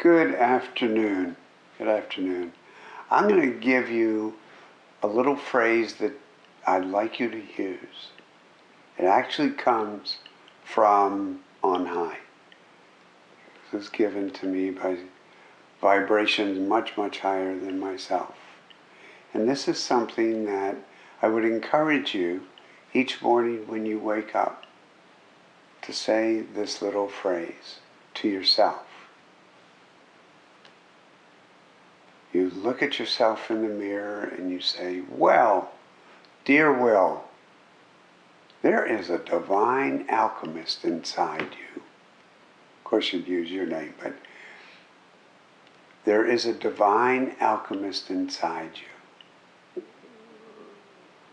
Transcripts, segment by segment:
Good afternoon. Good afternoon. I'm going to give you a little phrase that I'd like you to use. It actually comes from on high. This is given to me by vibrations much, much higher than myself. And this is something that I would encourage you each morning when you wake up to say this little phrase to yourself. You look at yourself in the mirror and you say, well, dear Will, there is a divine alchemist inside you. Of course you'd use your name, but there is a divine alchemist inside you.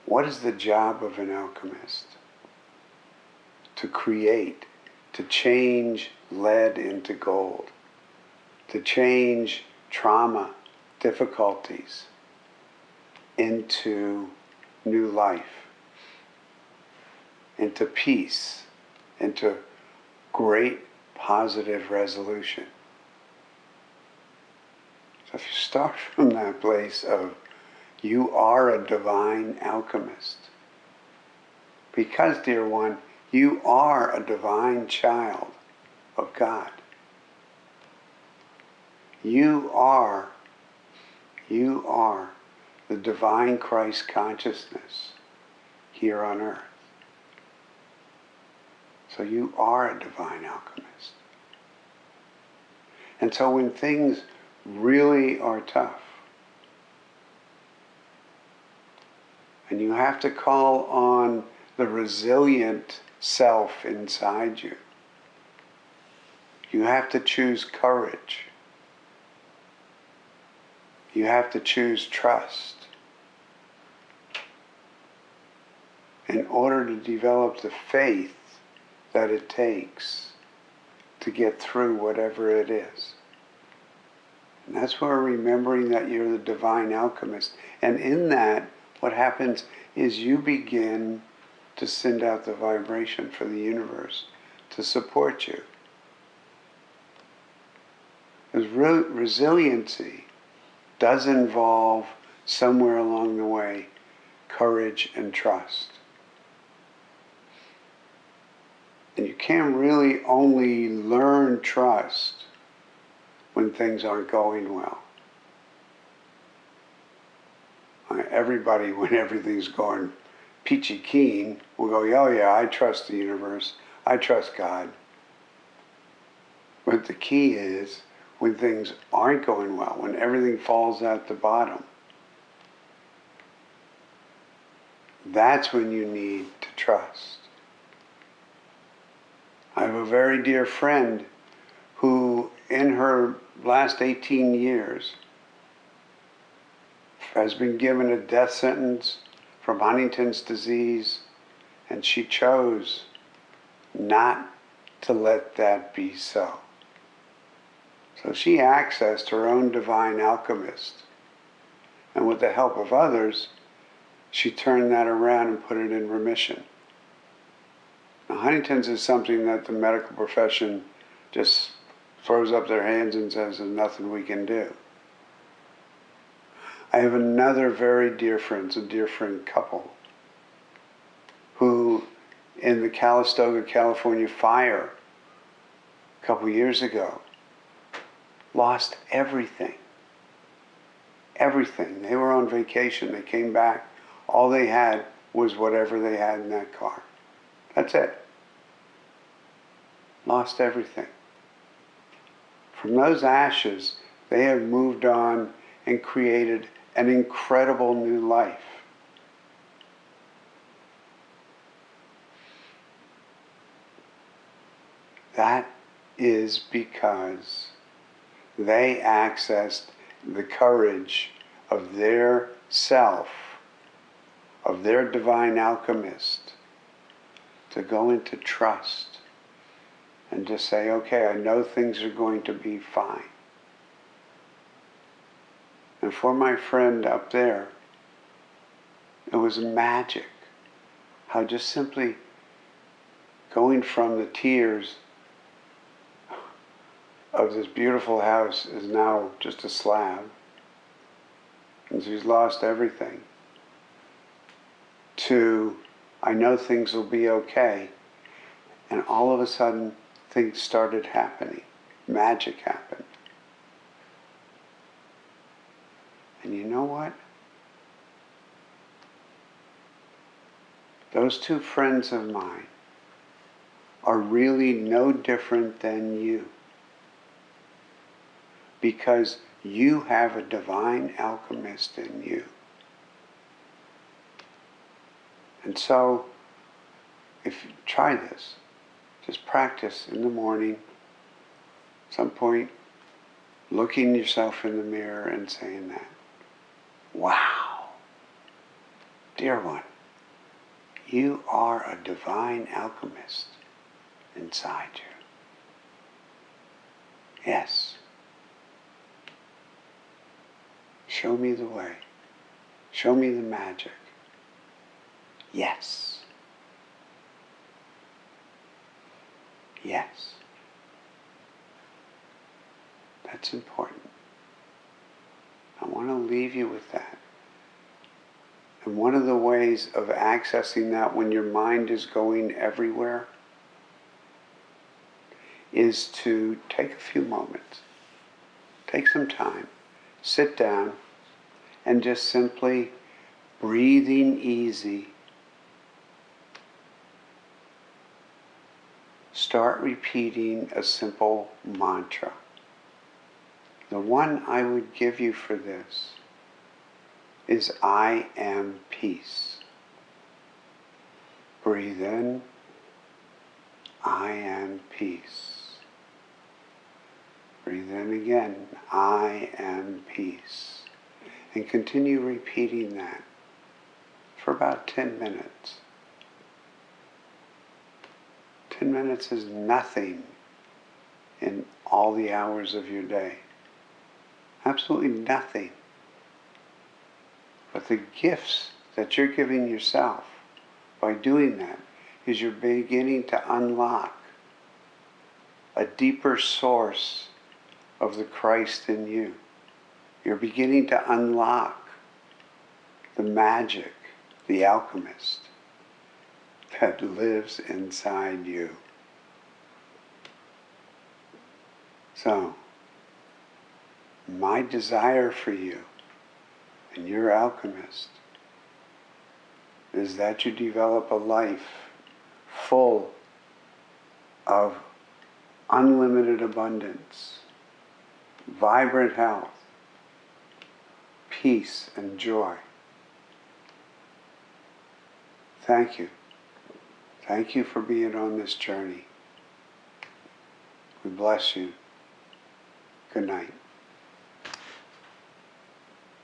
What is the job of an alchemist? To create, to change lead into gold, to change trauma, difficulties into new life, into peace, into great positive resolution. So if you start from that place of you are a divine alchemist, because, dear one, you are a divine child of God. You are the divine Christ consciousness here on earth. So you are a divine alchemist. And so when things really are tough, and you have to call on the resilient self inside you, you have to choose courage. You have to choose trust in order to develop the faith that it takes to get through whatever it is. And that's where remembering that you're the divine alchemist. And in that, what happens is you begin to send out the vibration for the universe to support you. Because resiliency does involve, somewhere along the way, courage and trust. And you can really only learn trust when things aren't going well. Everybody, when everything's going peachy keen, will go, oh yeah, I trust the universe, I trust God. But the key is, when things aren't going well, when everything falls at the bottom, that's when you need to trust. I have a very dear friend who, in her last 18 years, has been given a death sentence from Huntington's disease, and she chose not to let that be so. So she accessed her own divine alchemist. And with the help of others, she turned that around and put it in remission. Now, Huntington's is something that the medical profession just throws up their hands and says there's nothing we can do. I have another very dear friend, a dear friend couple, who in the Calistoga, California fire a couple years ago, lost everything. Everything. They were on vacation. They came back. All they had was whatever they had in that car. That's it. Lost everything. From those ashes, they have moved on and created an incredible new life. That is because they accessed the courage of their self, of their divine alchemist, to go into trust and to say, okay, I know things are going to be fine. And for my friend up there, it was magic. How just simply going from the tears of this beautiful house is now just a slab, and she's lost everything, to I know things will be okay, and all of a sudden things started happening. Magic happened. And you know what? Those two friends of mine are really no different than you, because you have a divine alchemist in you. And so, if you try this, just practice in the morning, some point, looking yourself in the mirror and saying that. Wow, dear one, you are a divine alchemist inside you. Yes. Show me the way. Show me the magic. Yes. Yes. That's important. I want to leave you with that. And one of the ways of accessing that when your mind is going everywhere is to take a few moments, take some time, sit down, and just simply breathing easy, start repeating a simple mantra. The one I would give you for this is I am peace. Breathe in, I am peace. Breathe in again, I am peace. And continue repeating that for about 10 minutes. 10 minutes is nothing in all the hours of your day. Absolutely nothing. But the gifts that you're giving yourself by doing that is you're beginning to unlock a deeper source of the Christ in you. You're beginning to unlock the magic, the alchemist that lives inside you. So, my desire for you and your alchemist is that you develop a life full of unlimited abundance, vibrant health, peace and joy. Thank you. Thank you for being on this journey. We bless you. Good night.